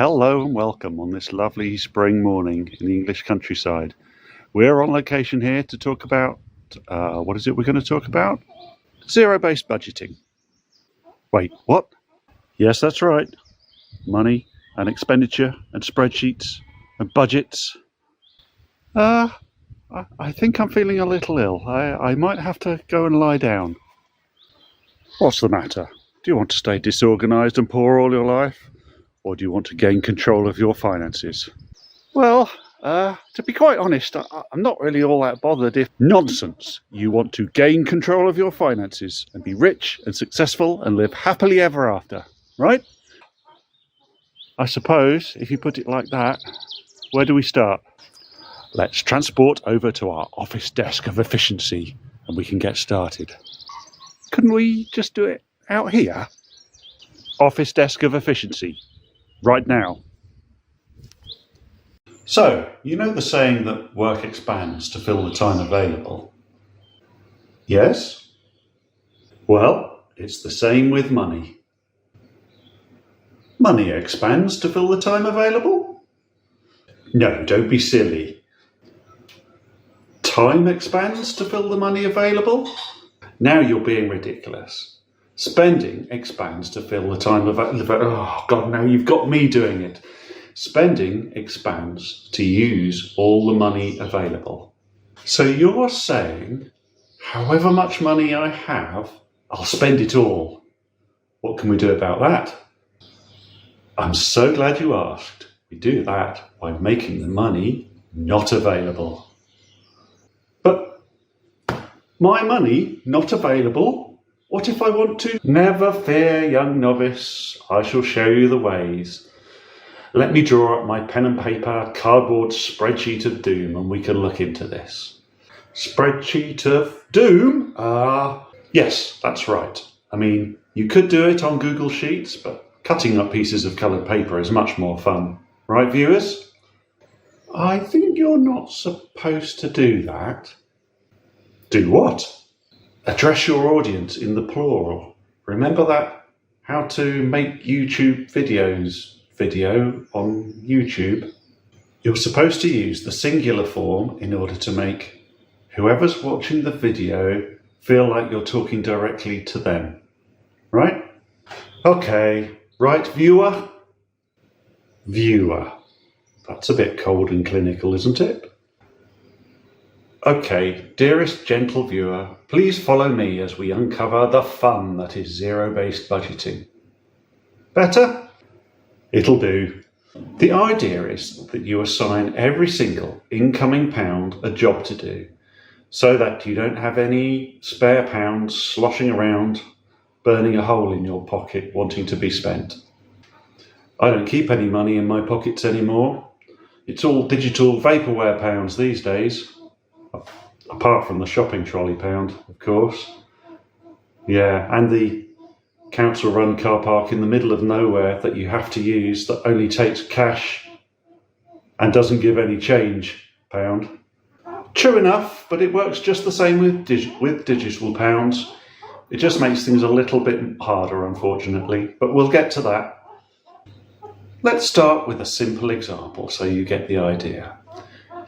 Hello and welcome on this lovely spring morning in the English countryside. We're on location here to talk about, what is it we're going to talk about? Zero-based budgeting. Wait, what? Yes, that's right. Money and expenditure and spreadsheets and budgets. I think I'm feeling a little ill. I might have to go and lie down. What's the matter? Do you want to stay disorganized and poor all your life? Or do you want to gain control of your finances? Well, to be quite honest, I'm not really all that bothered if... Nonsense! You want to gain control of your finances and be rich and successful and live happily ever after, right? I suppose, if you put it like that, where do we start? Let's transport over to our office desk of efficiency and we can get started. Couldn't we just do it out here? Office desk of efficiency. Right now. So, you know the saying that work expands to fill the time available? Yes? Well, it's the same with money. Money expands to fill the time available? No, don't be silly. Time expands to fill the money available? Now you're being ridiculous. Spending expands to fill the time available. Oh God, now you've got me doing it. Spending expands to use all the money available. So you're saying, however much money I have, I'll spend it all. What can we do about that? I'm so glad you asked. We do that by making the money not available. But my money not available? What if I want to? Never fear, young novice, I shall show you the ways. Let me draw up my pen and paper cardboard spreadsheet of doom and we can look into this. Spreadsheet of doom? Yes, that's right. I mean, you could do it on Google Sheets, but cutting up pieces of coloured paper is much more fun. Right, viewers? I think you're not supposed to do that. Do what? Address your audience in the plural. Remember that how to make YouTube videos video on YouTube? You're supposed to use the singular form in order to make whoever's watching the video feel like you're talking directly to them. Right? Okay. Right, viewer? Viewer. That's a bit cold and clinical, isn't it? Okay, dearest gentle viewer, please follow me as we uncover the fun that is zero-based budgeting. Better? It'll do. The idea is that you assign every single incoming pound a job to do, so that you don't have any spare pounds sloshing around, burning a hole in your pocket wanting to be spent. I don't keep any money in my pockets anymore. It's all digital vaporware pounds these days. Apart from the shopping trolley pound, of course. Yeah, and the council-run car park in the middle of nowhere that you have to use that only takes cash and doesn't give any change pound. True enough, but it works just the same with digital pounds. It just makes things a little bit harder, unfortunately, but we'll get to that. Let's start with a simple example so you get the idea.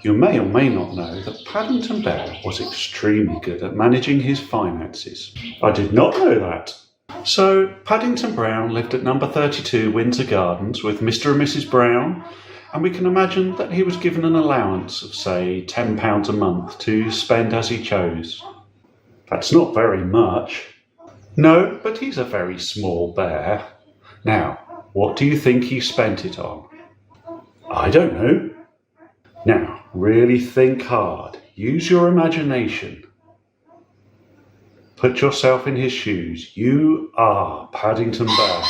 You may or may not know that Paddington Bear was extremely good at managing his finances. I did not know that. So Paddington Brown lived at number 32 Windsor Gardens with Mr. and Mrs. Brown, and we can imagine that he was given an allowance of, say, £10 a month to spend as he chose. That's not very much. No, but he's a very small bear. Now, what do you think he spent it on? I don't know. Now, really think hard. Use your imagination. Put yourself in his shoes. You are Paddington Bear.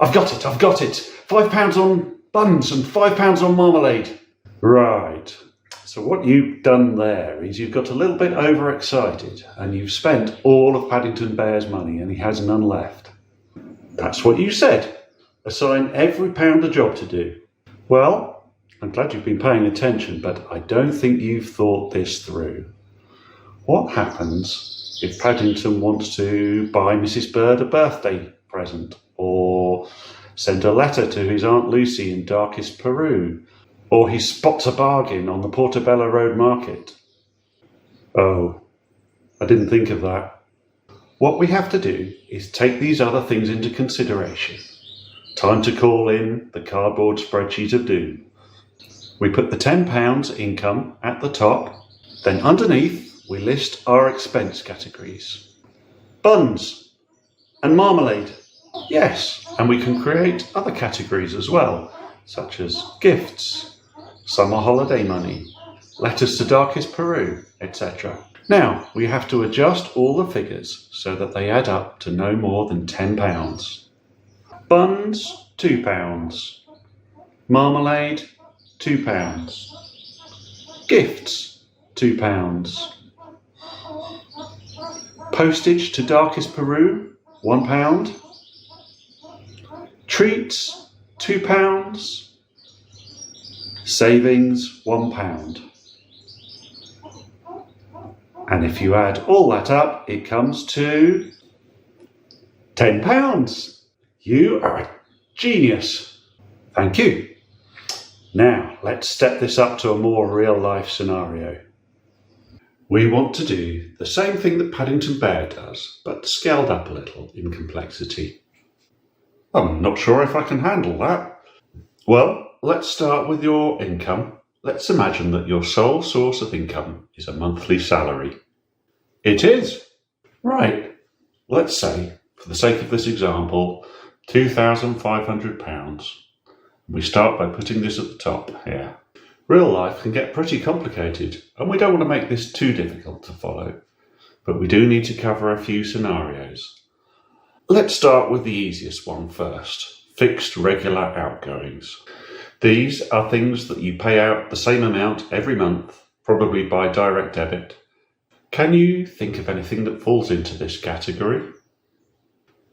I've got it. £5 on buns and £5 on marmalade. Right. So what you've done there is you've got a little bit overexcited and you've spent all of Paddington Bear's money and he has none left. That's what you said. Assign every pound a job to do. Well, I'm glad you've been paying attention, but I don't think you've thought this through. What happens if Paddington wants to buy Mrs. Bird a birthday present, or send a letter to his Aunt Lucy in darkest Peru, or he spots a bargain on the Portobello Road Market. Oh, I didn't think of that. What we have to do is take these other things into consideration. Time to call in the cardboard spreadsheet of doom. We put the £10 income at the top, then underneath we list our expense categories. Buns and marmalade. Yes, and we can create other categories as well, such as gifts, summer holiday money, letters to darkest Peru, etc. Now, we have to adjust all the figures so that they add up to no more than £10. Buns, £2. Marmalade, £2. Gifts, £2. Postage to darkest Peru, £1. Treats, £2. Savings, £1. And if you add all that up, it comes to £10. You are a genius. Thank you. Now, let's step this up to a more real-life scenario. We want to do the same thing that Paddington Bear does, but scaled up a little in complexity. I'm not sure if I can handle that. Well, let's start with your income. Let's imagine that your sole source of income is a monthly salary. It is. Right. Let's say, for the sake of this example, £2,500. We start by putting this at the top here. Real life can get pretty complicated, and we don't want to make this too difficult to follow, but we do need to cover a few scenarios. Let's start with the easiest one first, fixed regular outgoings. These are things that you pay out the same amount every month, probably by direct debit. Can you think of anything that falls into this category?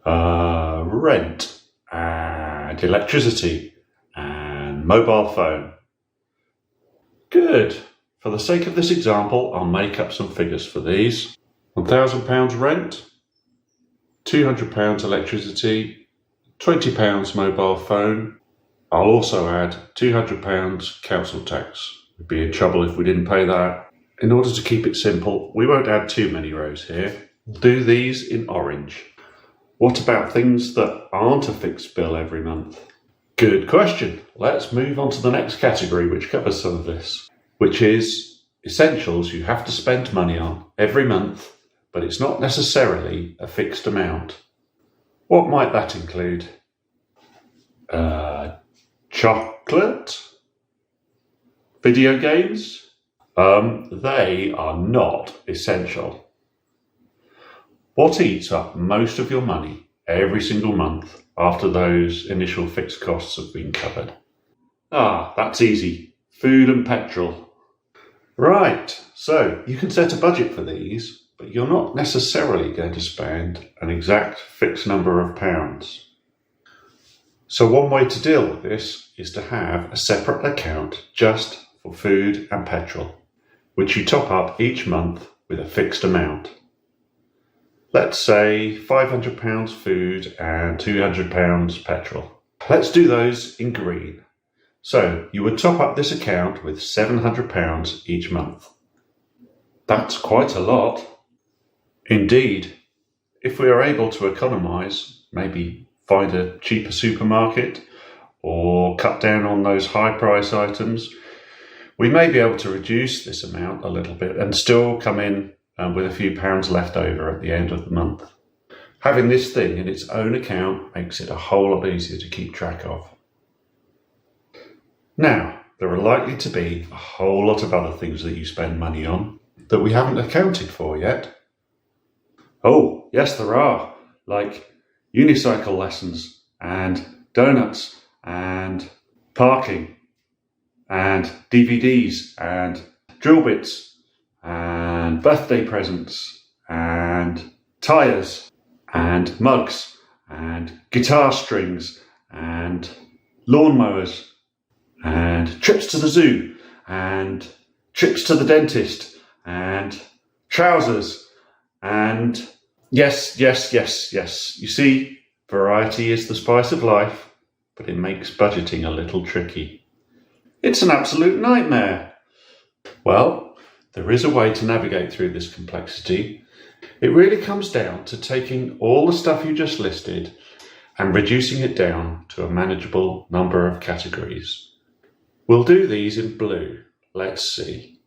Rent and electricity and mobile phone. Good. For the sake of this example, I'll make up some figures for these. £1,000 rent, £200 electricity, £20 mobile phone. I'll also add £200 council tax. We'd be in trouble if we didn't pay that. In order to keep it simple, we won't add too many rows here. We'll do these in orange. What about things that aren't a fixed bill every month? Good question. Let's move on to the next category, which covers some of this, which is essentials you have to spend money on every month, but it's not necessarily a fixed amount. What might that include? Chocolate? Video games? They are not essential. What eats up most of your money every single month after those initial fixed costs have been covered? That's easy. Food and petrol. Right, so you can set a budget for these, but you're not necessarily going to spend an exact fixed number of pounds. So one way to deal with this is to have a separate account just for food and petrol, which you top up each month with a fixed amount. Let's say £500 food and £200 petrol. Let's do those in green. So you would top up this account with £700 each month. That's quite a lot. Indeed, if we are able to economise, maybe find a cheaper supermarket or cut down on those high price items, we may be able to reduce this amount a little bit and still come in with a few pounds left over at the end of the month. Having this thing in its own account makes it a whole lot easier to keep track of. Now, there are likely to be a whole lot of other things that you spend money on that we haven't accounted for yet. Oh, yes, there are, like unicycle lessons and donuts and parking and DVDs and drill bits and birthday presents and tyres and mugs and guitar strings and lawnmowers and trips to the zoo and trips to the dentist and trousers and yes. You see, Variety is the spice of life, but it makes budgeting a little tricky. It's an absolute nightmare. Well, there is a way to navigate through this complexity. It really comes down to taking all the stuff you just listed and reducing it down to a manageable number of categories. We'll do these in blue. Let's see.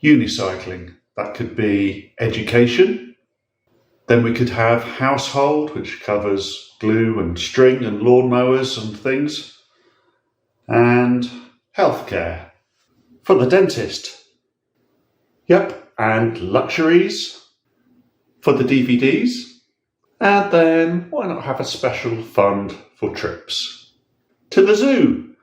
Unicycling. That could be education. Then we could have household, which covers glue and string and lawnmowers and things. And healthcare for the dentist. Yep, and luxuries for the DVDs. And then why not have a special fund for trips to the zoo?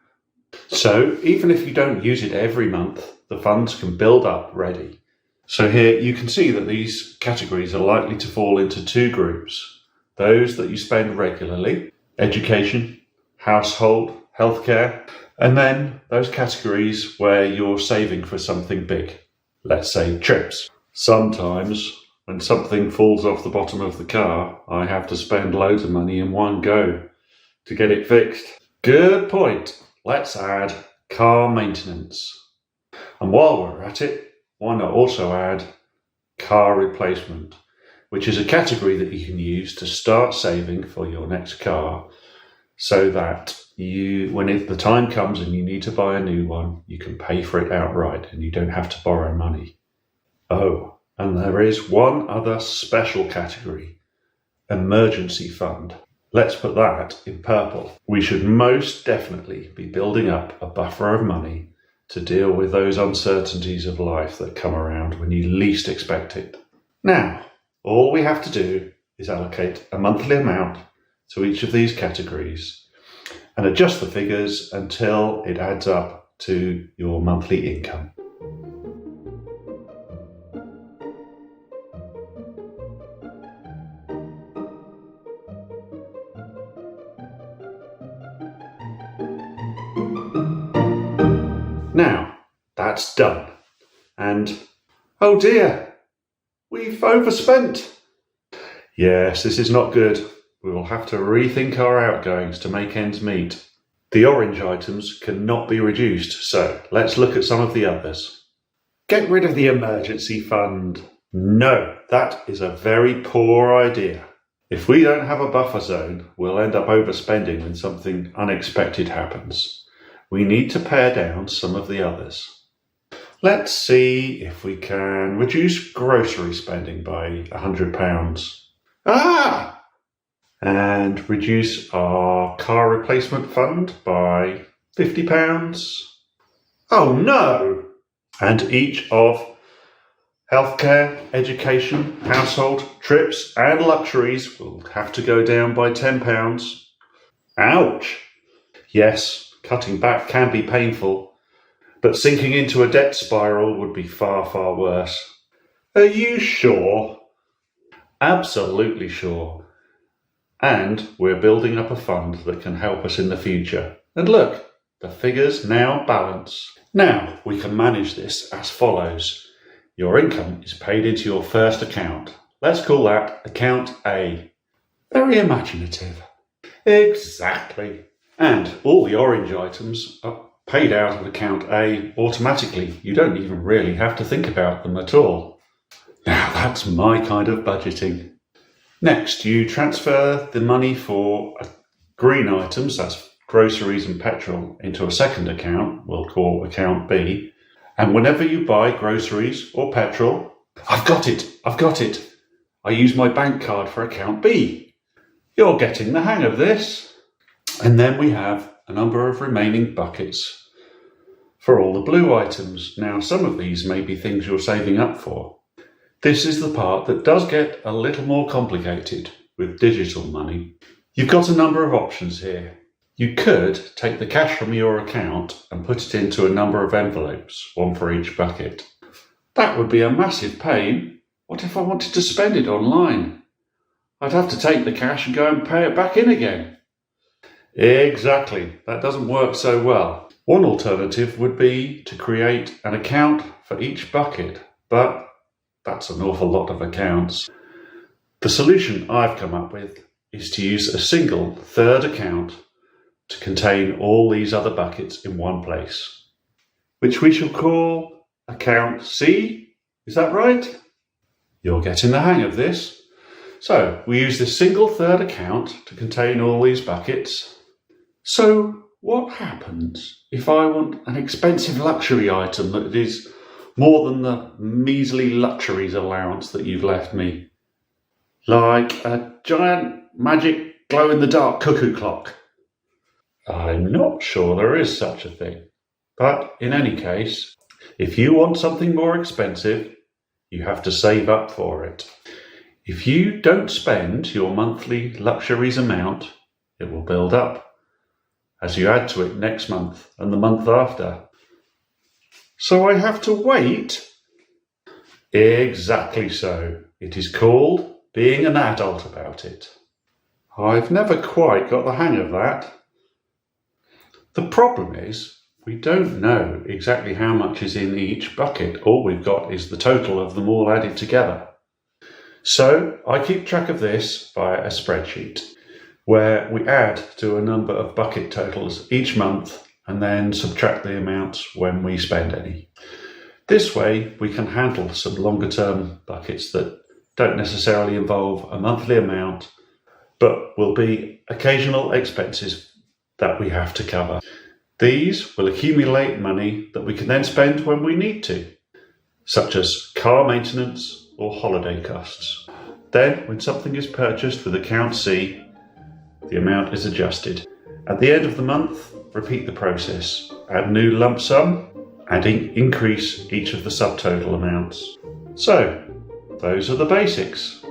So even if you don't use it every month, the funds can build up ready. So here you can see that these categories are likely to fall into two groups. Those that you spend regularly, education, household, healthcare, and then those categories where you're saving for something big. Let's say trips. Sometimes when something falls off the bottom of the car, I have to spend loads of money in one go to get it fixed. Good point. Let's add car maintenance. And while we're at it, why not also add car replacement, which is a category that you can use to start saving for your next car so that when the time comes and you need to buy a new one, you can pay for it outright and you don't have to borrow money. Oh, and there is one other special category, emergency fund. Let's put that in purple. We should most definitely be building up a buffer of money to deal with those uncertainties of life that come around when you least expect it. Now, all we have to do is allocate a monthly amount to each of these categories and adjust the figures until it adds up to your monthly income. Now, that's done. And, oh dear, we've overspent. Yes, this is not good. We will have to rethink our outgoings to make ends meet. The orange items cannot be reduced, so let's look at some of the others. Get rid of the emergency fund. No, that is a very poor idea. If we don't have a buffer zone, we'll end up overspending when something unexpected happens. We need to pare down some of the others. Let's see if we can reduce grocery spending by £100. And reduce our car replacement fund by £50. Oh no! And each of healthcare, education, household, trips and luxuries will have to go down by £10. Ouch! Yes, cutting back can be painful, but sinking into a debt spiral would be far, far worse. Are you sure? Absolutely sure. And we're building up a fund that can help us in the future. And look, the figures now balance. Now we can manage this as follows. Your income is paid into your first account. Let's call that account A. Very imaginative. Exactly. And all the orange items are paid out of account A automatically. You don't even really have to think about them at all. Now that's my kind of budgeting. Next, you transfer the money for green items, that's groceries and petrol, into a second account, we'll call account B. And whenever you buy groceries or petrol, I've got it. I use my bank card for account B. You're getting the hang of this. And then we have a number of remaining buckets for all the blue items. Now, some of these may be things you're saving up for. This is the part that does get a little more complicated with digital money. You've got a number of options here. You could take the cash from your account and put it into a number of envelopes, one for each bucket. That would be a massive pain. What if I wanted to spend it online? I'd have to take the cash and go and pay it back in again. Exactly, that doesn't work so well. One alternative would be to create an account for each bucket, but that's an awful lot of accounts. The solution I've come up with is to use a single third account to contain all these other buckets in one place, which we shall call account C. Is that right? You're getting the hang of this. So we use this single third account to contain all these buckets. So what happens if I want an expensive luxury item that is more than the measly luxuries allowance that you've left me? Like a giant magic glow-in-the-dark cuckoo clock. I'm not sure there is such a thing. But in any case, if you want something more expensive, you have to save up for it. If you don't spend your monthly luxuries amount, it will build up as you add to it next month and the month after. So I have to wait? Exactly so. It is called being an adult about it. I've never quite got the hang of that. The problem is, we don't know exactly how much is in each bucket. All we've got is the total of them all added together. So I keep track of this via a spreadsheet where we add to a number of bucket totals each month and then subtract the amounts when we spend any. This way we can handle some longer term buckets that don't necessarily involve a monthly amount, but will be occasional expenses that we have to cover. These will accumulate money that we can then spend when we need to, such as car maintenance or holiday costs. Then, when something is purchased with account C, the amount is adjusted. At the end of the month, repeat the process. Add new lump sum, increase each of the subtotal amounts. So, those are the basics.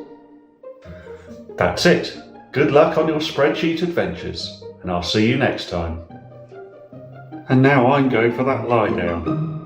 That's it. Good luck on your spreadsheet adventures, and I'll see you next time. And now I'm going for that lie down.